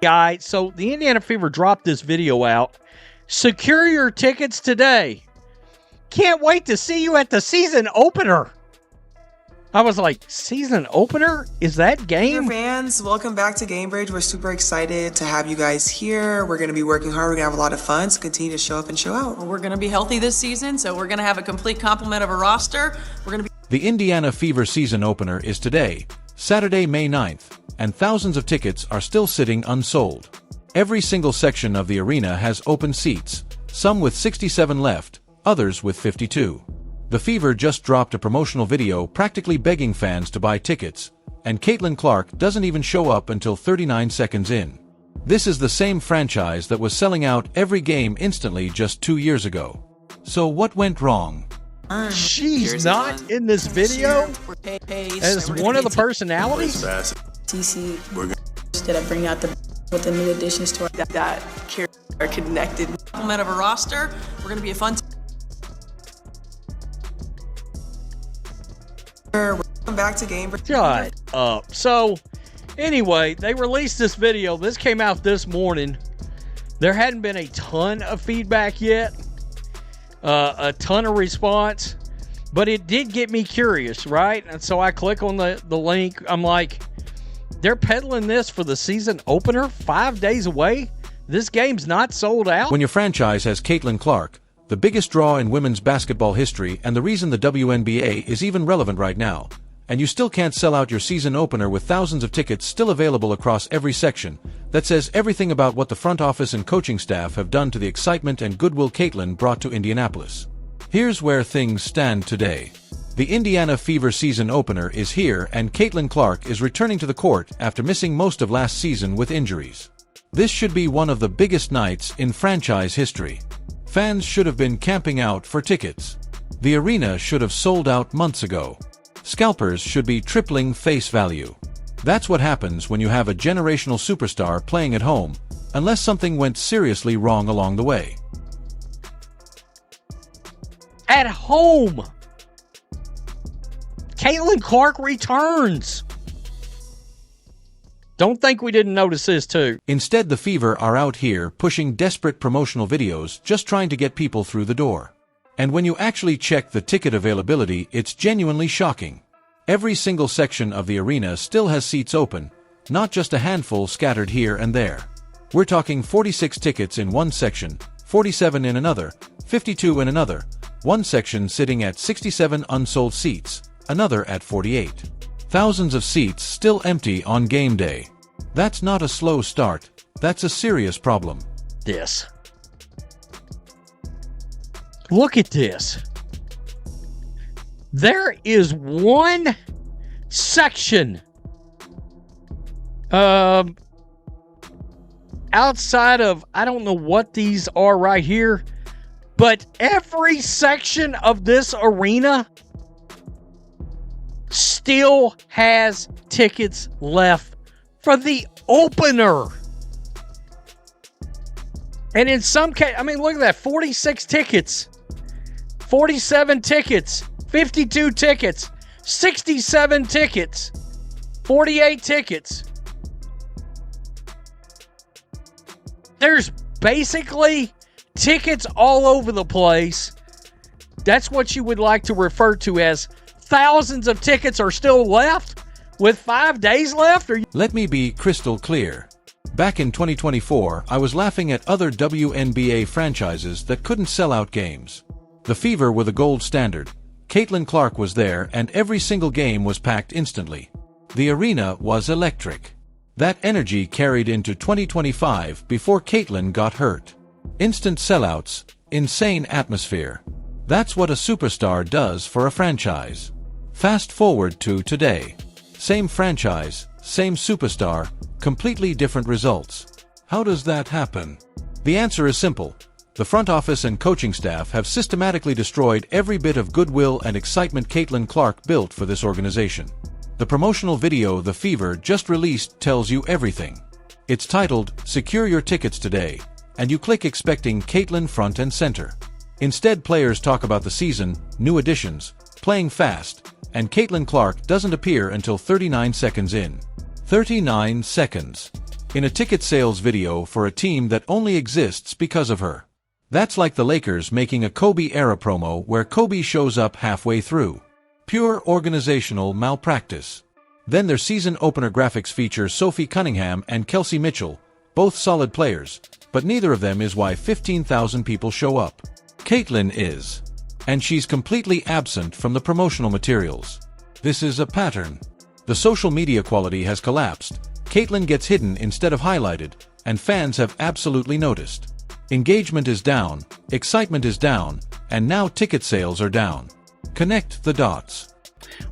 Guy, so the Indiana Fever dropped this video out. Secure your tickets today. Can't wait to see you at the season opener. I was like, season opener? Is that game? Fans, welcome back to Gamebridge. We're super excited to have you guys here. We're going to be working hard. We're going to have a lot of fun. So continue to show up and show out. We're going to be healthy this season, so we're going to have a complete complement of a roster. We're going to be. The Indiana Fever season opener is today, Saturday, May 9th, and thousands of tickets are still sitting unsold. Every single section of the arena has open seats, some with 67 left, others with 52. The Fever just dropped a promotional video practically begging fans to buy tickets, and Caitlin Clark doesn't even show up until 39 seconds in. This is the same franchise that was selling out every game instantly just 2 years ago. So what went wrong? She's not in this video as one of the personalities? DC instead of bringing out with the new additions to that are connected. Complement of a roster. We're going to be a fun Welcome back to Gamebridge. Shut up. So, anyway, they released this video. This came out this morning. There hadn't been a ton of feedback yet, a ton of response, but it did get me curious, right? And so I click on the link. I'm like, they're peddling this for the season opener 5 days away? This game's not sold out? When your franchise has Caitlin Clark, the biggest draw in women's basketball history and the reason the WNBA is even relevant right now, and you still can't sell out your season opener with thousands of tickets still available across every section, that says everything about what the front office and coaching staff have done to the excitement and goodwill Caitlin brought to Indianapolis. Here's where things stand today. The Indiana Fever season opener is here and Caitlin Clark is returning to the court after missing most of last season with injuries. This should be one of the biggest nights in franchise history. Fans should have been camping out for tickets. The arena should have sold out months ago. Scalpers should be tripling face value. That's what happens when you have a generational superstar playing at home, unless something went seriously wrong along the way. At home! Caitlin Clark returns! Don't think we didn't notice this too. Instead, the Fever are out here pushing desperate promotional videos just trying to get people through the door. And when you actually check the ticket availability, it's genuinely shocking. Every single section of the arena still has seats open, not just a handful scattered here and there. We're talking 46 tickets in one section, 47 in another, 52 in another, one section sitting at 67 unsold seats, another at 48. Thousands of seats still empty on game day. That's not a slow start, that's a serious problem. This. Look at this. There is one section outside of, I don't know what these are right here, but every section of this arena still has tickets left for the opener. And in some case, I mean, look at that, 46 tickets, 47 tickets, 52 tickets, 67 tickets, 48 tickets. There's basically tickets all over the place. That's what you would like to refer to as thousands of tickets are still left with 5 days left? Let me be crystal clear. Back in 2024, I was laughing at other WNBA franchises that couldn't sell out games. The Fever were the gold standard. Caitlin Clark was there and every single game was packed instantly. The arena was electric. That energy carried into 2025 before Caitlin got hurt. Instant sellouts, insane atmosphere. That's what a superstar does for a franchise. Fast forward to today. Same franchise, same superstar, completely different results. How does that happen? The answer is simple. The front office and coaching staff have systematically destroyed every bit of goodwill and excitement Caitlin Clark built for this organization. The promotional video the Fever just released tells you everything. It's titled, "Secure Your Tickets Today," and you click expecting Caitlin front and center. Instead, players talk about the season, new additions, playing fast, and Caitlin Clark doesn't appear until 39 seconds in. 39 seconds. in a ticket sales video for a team that only exists because of her. That's like the Lakers making a Kobe-era promo where Kobe shows up halfway through. Pure organizational malpractice. Then their season opener graphics feature Sophie Cunningham and Kelsey Mitchell, both solid players, but neither of them is why 15,000 people show up. Caitlyn is. And she's completely absent from the promotional materials. This is a pattern. The social media quality has collapsed. Caitlyn gets hidden instead of highlighted, and fans have absolutely noticed. Engagement is down, excitement is down, and now ticket sales are down. Connect the dots.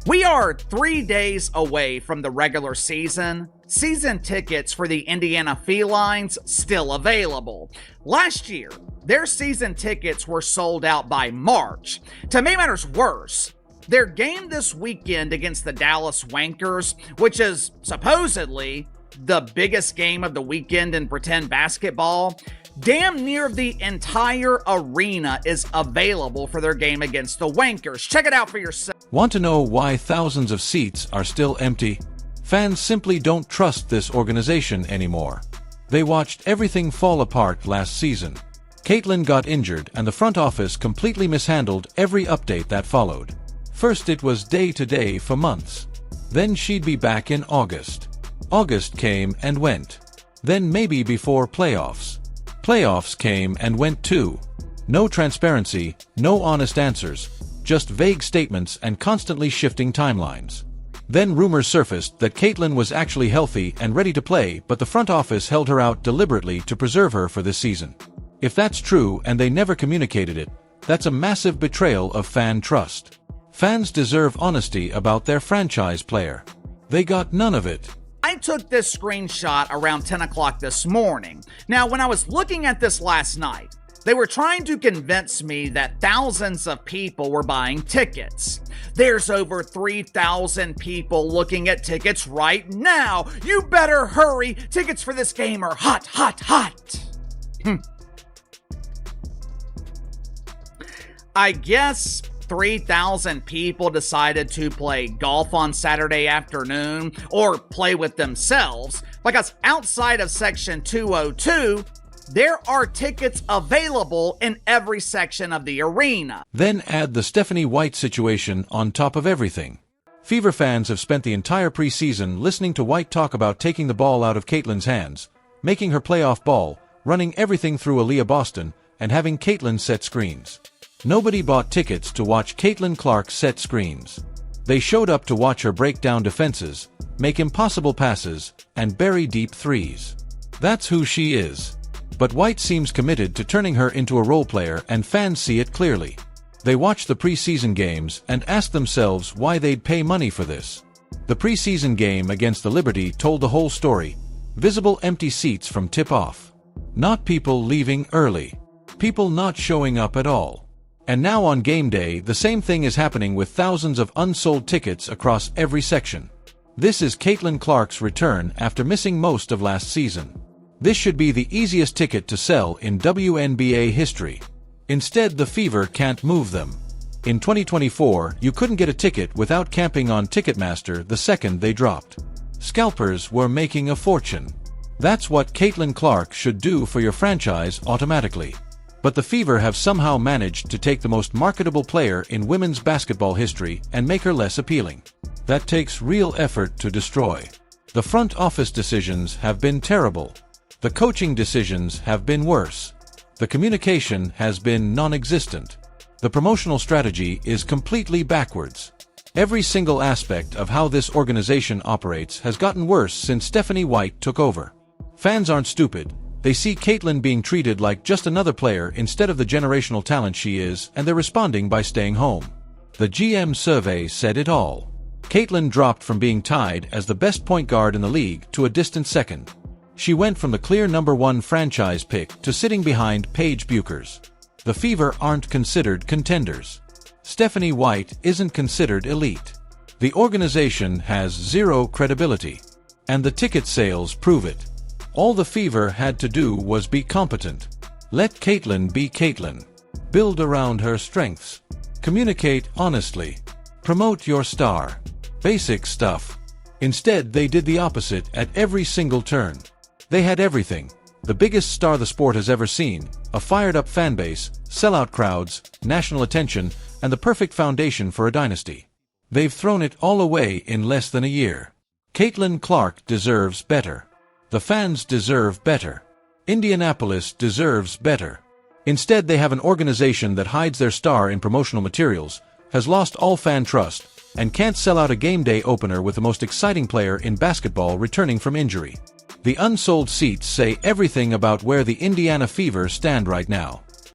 We are 3 days away from the regular season. Season tickets for the Indiana Felines still available. Last year, their season tickets were sold out by March. To make matters worse, their game this weekend against the Dallas Wankers, which is supposedly the biggest game of the weekend in pretend basketball, damn near the entire arena is available for their game against the Wankers. Check it out for yourself. Want to know why thousands of seats are still empty? Fans simply don't trust this organization anymore. They watched everything fall apart last season. Caitlyn got injured and the front office completely mishandled every update that followed. First it was day-to-day for months. Then she'd be back in August. August came and went. Then maybe before playoffs. Playoffs came and went too. No transparency, no honest answers, just vague statements and constantly shifting timelines. Then rumors surfaced that Caitlyn was actually healthy and ready to play, but the front office held her out deliberately to preserve her for this season. If that's true and they never communicated it, that's a massive betrayal of fan trust. Fans deserve honesty about their franchise player. They got none of it. I took this screenshot around 10 o'clock this morning. Now, when I was looking at this last night, they were trying to convince me that thousands of people were buying tickets. There's over 3,000 people looking at tickets right now. You better hurry. Tickets for this game are hot, hot, hot. I guess 3,000 people decided to play golf on Saturday afternoon or play with themselves because outside of section 202, there are tickets available in every section of the arena. Then add the Stephanie White situation on top of everything. Fever fans have spent the entire preseason listening to White talk about taking the ball out of Caitlyn's hands, making her play off ball, running everything through Aaliyah Boston, and having Caitlyn set screens. Nobody bought tickets to watch Caitlin Clark set screens. They showed up to watch her break down defenses, make impossible passes, and bury deep threes. That's who she is. But White seems committed to turning her into a role player, and fans see it clearly. They watch the preseason games and ask themselves why they'd pay money for this. The preseason game against the Liberty told the whole story. Visible empty seats from tip-off. Not people leaving early. People not showing up at all. And now on game day, the same thing is happening with thousands of unsold tickets across every section. This is Caitlin Clark's return after missing most of last season. This should be the easiest ticket to sell in WNBA history. Instead, the Fever can't move them. In 2024, you couldn't get a ticket without camping on Ticketmaster the second they dropped. Scalpers were making a fortune. That's what Caitlin Clark should do for your franchise automatically. But the Fever have somehow managed to take the most marketable player in women's basketball history and make her less appealing. That takes real effort to destroy. The front office decisions have been terrible. The coaching decisions have been worse. The communication has been non-existent. The promotional strategy is completely backwards. Every single aspect of how this organization operates has gotten worse since Stephanie White took over. Fans aren't stupid. They see Caitlyn being treated like just another player instead of the generational talent she is, and they're responding by staying home. The GM survey said it all. Caitlyn dropped from being tied as the best point guard in the league to a distant second. She went from the clear #1 franchise pick to sitting behind Paige Buchers. The Fever aren't considered contenders. Stephanie White isn't considered elite. The organization has zero credibility. And the ticket sales prove it. All the Fever had to do was be competent. Let Caitlyn be Caitlyn. Build around her strengths. Communicate honestly. Promote your star. Basic stuff. Instead, they did the opposite at every single turn. They had everything: the biggest star the sport has ever seen, a fired-up fanbase, sellout crowds, national attention, and the perfect foundation for a dynasty. They've thrown it all away in less than a year. Caitlin Clark deserves better. The fans deserve better. Indianapolis deserves better. Instead, they have an organization that hides their star in promotional materials, has lost all fan trust, and can't sell out a game day opener with the most exciting player in basketball returning from injury. The unsold seats say everything about where the Indiana Fever stand right now.